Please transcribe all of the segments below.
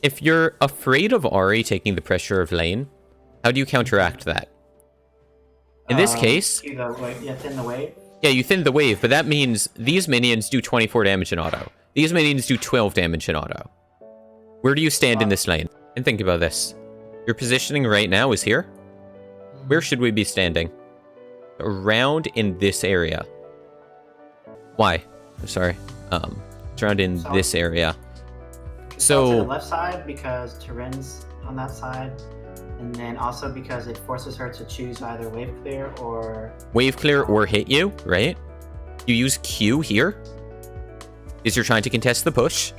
If you're afraid of Ahri taking the pressure of lane, how do you counteract that? In this case... thin the wave? Yeah, you thin the wave, but that means these minions do 24 damage in auto. These minions do 12 damage in auto. Where do you stand in this lane? And think about this. Your positioning right now is here. Where should we be standing? Around in this area. Why? I'm sorry. It's around in this area. So to the left side because Tyrin's on that side, and then also because it forces her to choose either wave clear or hit you, right? You use Q here because you're trying to contest the push,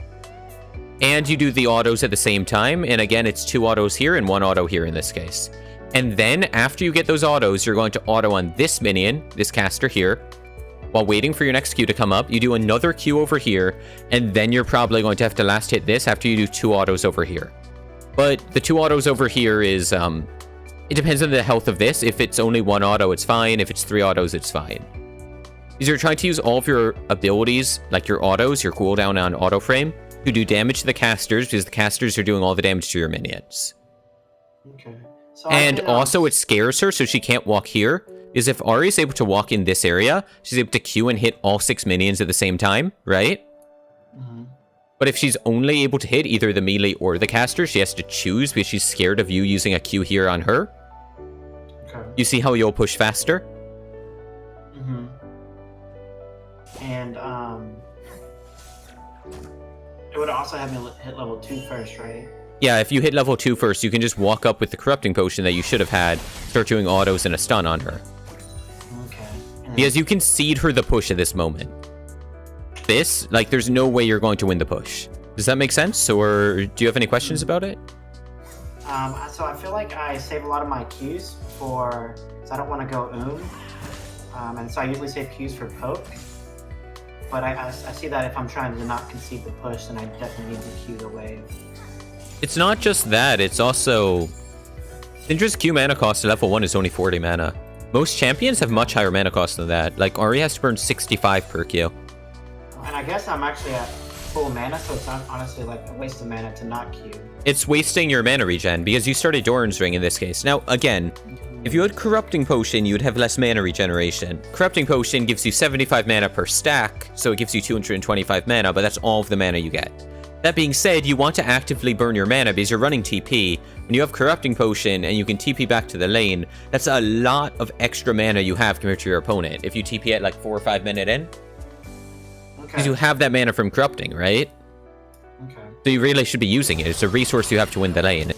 and you do the autos at the same time. And again, it's 2 autos here and 1 auto here in this case. And then after you get those autos, you're going to auto on this minion, this caster here. While waiting for your next Q to come up, you do another Q over here, and then you're probably going to have to last hit this after you do 2 autos over here. But the 2 autos over here is, it depends on the health of this. If it's only 1 auto, it's fine. If it's 3 autos, it's fine. Because you're trying to use all of your abilities, like your autos, your cooldown on auto frame, to do damage to the casters, because the casters are doing all the damage to your minions. Okay. So and also it scares her, so she can't walk here. Is if Ahri is able to walk in this area, she's able to Q and hit all 6 minions at the same time, right? Mm-hmm. But if she's only able to hit either the melee or the caster, she has to choose because she's scared of you using a Q here on her. Okay. You see how you'll push faster? Mm-hmm. And it would also have me hit level 2 first, right? Yeah, if you hit level 2 first, you can just walk up with the corrupting potion that you should have had, start doing autos and a stun on her. Okay. Because you can cede her the push at this moment. This, like, there's no way you're going to win the push. Does that make sense? Or do you have any questions about it? So I feel like I save a lot of my Qs so I don't want to go and so I usually save Qs for poke. But I see that if I'm trying to not concede the push, then I definitely need to Q the wave. It's not just that, it's also... Syndra's Q mana cost at level 1 is only 40 mana. Most champions have much higher mana cost than that. Like, Ahri has to burn 65 per Q. And I guess I'm actually at full mana, so it's honestly like a waste of mana to not Q. It's wasting your mana regen, because you started Doran's Ring in this case. Now, again, if you had Corrupting Potion, you would have less mana regeneration. Corrupting Potion gives you 75 mana per stack, so it gives you 225 mana, but that's all of the mana you get. That being said, you want to actively burn your mana because you're running TP. When you have Corrupting Potion and you can TP back to the lane, that's a lot of extra mana you have compared to your opponent. If you TP at like 4 or 5 minutes in. Because you have that mana from Corrupting, right? Okay. So you really should be using it. It's a resource you have to win the lane.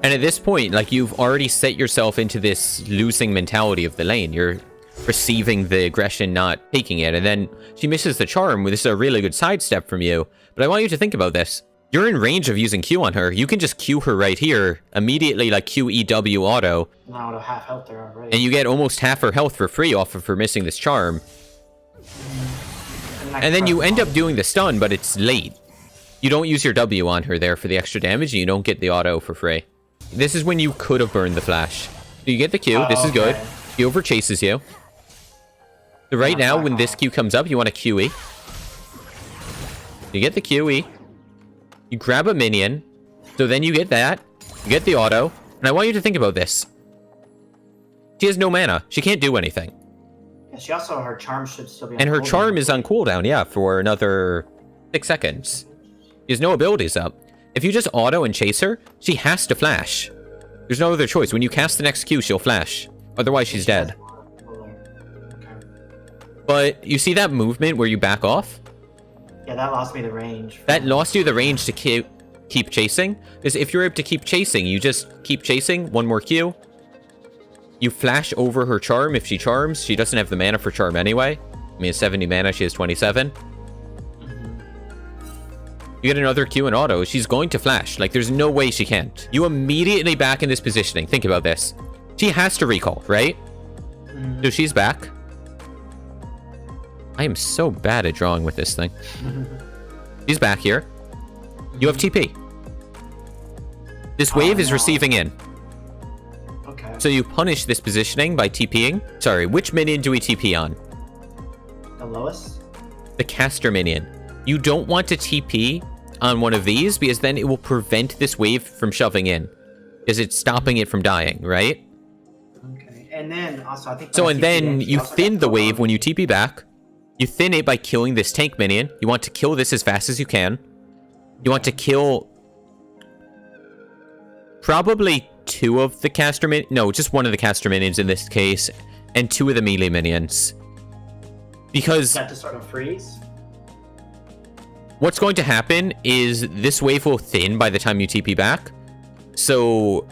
And at this point, like, you've already set yourself into this losing mentality of the lane. You're receiving the aggression, not taking it. And then she misses the charm. This is a really good sidestep from you. But I want you to think about this. You're in range of using Q on her. You can just Q her right here, immediately, like QEW auto. Now at half health there already. And you get almost half her health for free off of her missing this charm. And then you end up doing the stun, but it's late. You don't use your W on her there for the extra damage, and you don't get the auto for free. This is when you could have burned the flash. So you get the Q. This is good. He over chases you. So right now, when this Q comes up, you want to QE. You get the QE. You grab a minion. So then you get that. You get the auto. And I want you to think about this. She has no mana. She can't do anything. Yeah, she also, her charm should still be on And her cooldown. charm is on cooldown, yeah, for another 6 seconds. She has no abilities up. If you just auto and chase her, she has to flash. There's no other choice. When you cast the next Q, she'll flash. Otherwise, she's dead. But you see that movement where you back off? Yeah, that lost me the range. That lost you the range to keep chasing. Because if you're able to keep chasing, you just keep chasing. One more Q. You flash over her charm if she charms. She doesn't have the mana for charm anyway. I mean, 70 mana, she has 27. You get another Q and auto. She's going to flash. Like, there's no way she can't. You immediately back in this positioning. Think about this. She has to recall, right? So she's back. I am so bad at drawing with this thing. She's back here. You have TP. This wave is receiving in. Okay. So you punish this positioning by TPing. Sorry, which minion do we TP on? The lowest? The caster minion. You don't want to TP on one of these, because then it will prevent this wave from shoving in. Because it's stopping it from dying, right? Okay. And then also, I think... So, and then you thin the wave when you TP back. You thin it by killing this tank minion. You want to kill this as fast as you can. You want to kill... probably 2 of the caster minions. No, just 1 of the caster minions in this case. And 2 of the melee minions. Because... Is that to sort of freeze? What's going to happen is this wave will thin by the time you TP back. So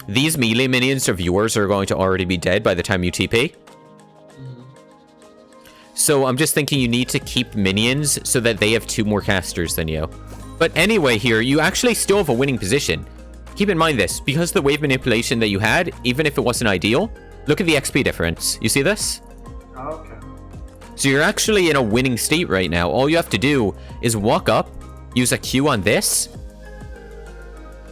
these melee minions of yours are going to already be dead by the time you TP. So I'm just thinking you need to keep minions so that they have 2 more casters than you. But anyway here, you actually still have a winning position. Keep in mind this, because the wave manipulation that you had, even if it wasn't ideal, look at the XP difference. You see this? Oh, okay. So you're actually in a winning state right now. All you have to do is walk up, use a Q on this,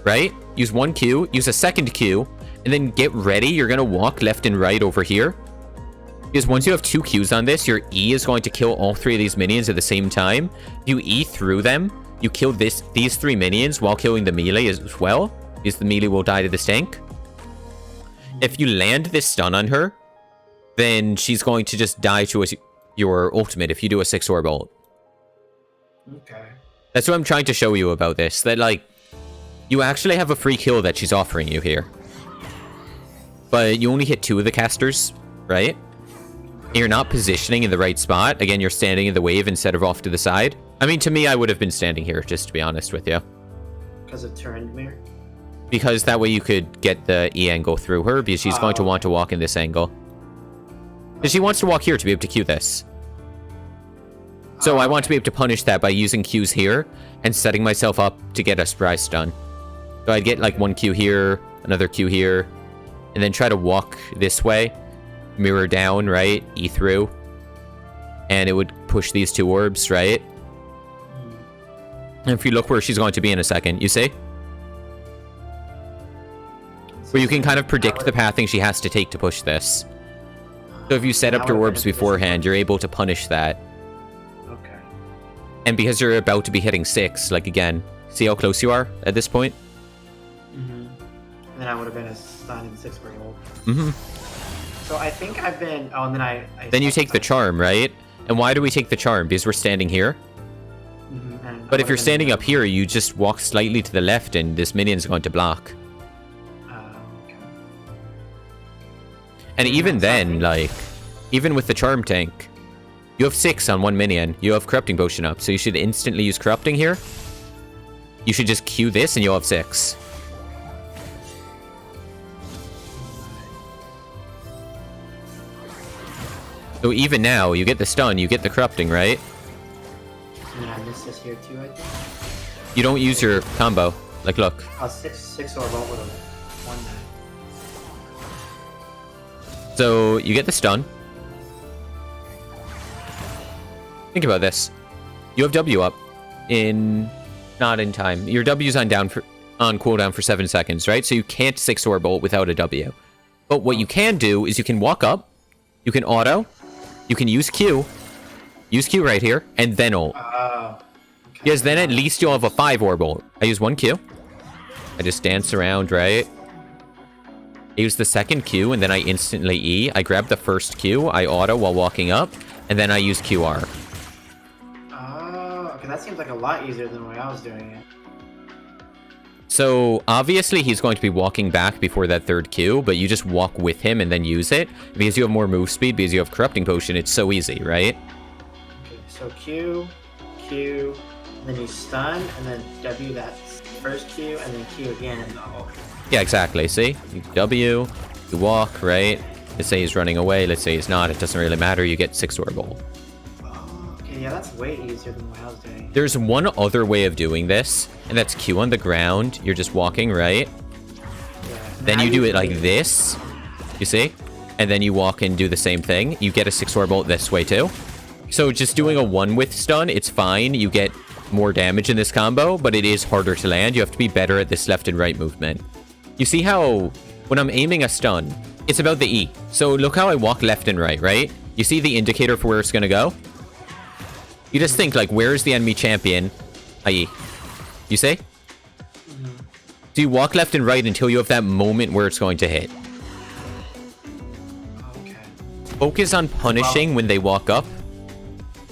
right? Use 1 Q, use a second Q, and then get ready. You're going to walk left and right over here. Because once you have 2 Qs on this, your E is going to kill all 3 of these minions at the same time. If you E through them, you kill these 3 minions while killing the melee as well, because the melee will die to this tank. If you land this stun on her, then she's going to just die to your ultimate if you do a 6 orb ult. Okay. That's what I'm trying to show you about this. That, like, you actually have a free kill that she's offering you here. But you only hit 2 of the casters, right? And you're not positioning in the right spot. Again, you're standing in the wave instead of off to the side. I mean, to me, I would have been standing here, just to be honest with you. Because of turned mirror? Because that way you could get the E angle through her, because she's going to want to walk in this angle. Because she wants to walk here to be able to Q this. So I want to be able to punish that by using Qs here and setting myself up to get a surprise stun. So I'd get like 1 Q here, another Q here, and then try to walk this way, mirror down, right? E through. And it would push these 2 orbs, right? And if you look where she's going to be in a second, you see? Where you can kind of predict the pathing she has to take to push this. So if you set up your orbs beforehand, you're able to punish that. Okay. And because you're about to be hitting 6, like again, see how close you are at this point? And then I would have been a stun in 6 for gold. So I think I've been... Oh, and then I then you take the charm, right? And why do we take the charm? Because we're standing here. But if you're standing up here, you just walk slightly to the left and this minion's going to block. Okay. And even then, like, even with the charm tank, you have 6 on 1 minion. You have corrupting potion up, so you should instantly use corrupting here. You should just Q this and you'll have 6. So even now, you get the stun, you get the corrupting, right? And I missed this here too, I think. You don't use your combo. Like, look. 6 orb ult would have won that. So you get the stun. Think about this. You have W up in... Not in time. Your W's on cooldown for 7 seconds, right? So you can't 6 orb ult without a W. But what you can do is you can walk up, you can auto, you can use Q right here, and then ult. Okay. Because then at least you'll have a 5 orb ult. I use 1 Q. I just dance around, right? I use the second Q, and then I instantly E. I grab the first Q, I auto while walking up, and then I use QR. Okay, that seems like a lot easier than the way I was doing it. So, obviously, he's going to be walking back before that 3rd Q, but you just walk with him and then use it. Because you have more move speed, because you have Corrupting Potion, it's so easy, right? Okay, so Q, and then you stun, and then W that first Q, and then Q again. Yeah, exactly, see? You W, you walk, right? Let's say he's running away, let's say he's not, it doesn't really matter, you get 6 orb ult. Okay, yeah, that's way easier than what I was doing. There's one other way of doing this, and that's Q on the ground. You're just walking, right? Yeah. Then you do it like this, you see? And then you walk and do the same thing. You get a 6 orb ult this way too. So just doing a 1 with stun, it's fine. You get more damage in this combo, but it is harder to land. You have to be better at this left and right movement. You see how when I'm aiming a stun, it's about the E. So look how I walk left and right? You see the indicator for where it's going to go? You just think, like, where is the enemy champion? I E. You say? So you walk left and right until you have that moment where it's going to hit. Okay. Focus on punishing when they walk up,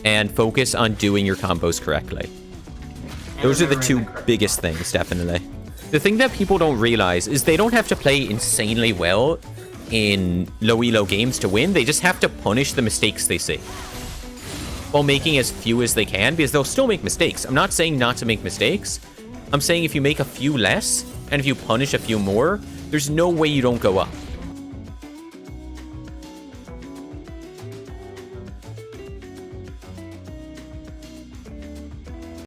and focus on doing your combos correctly. Those are the two biggest things, definitely. The thing that people don't realize is they don't have to play insanely well in low elo games to win. They just have to punish the mistakes they see, while making as few as they can, because they'll still make mistakes. I'm not saying not to make mistakes. I'm saying if you make a few less, and if you punish a few more, there's no way you don't go up.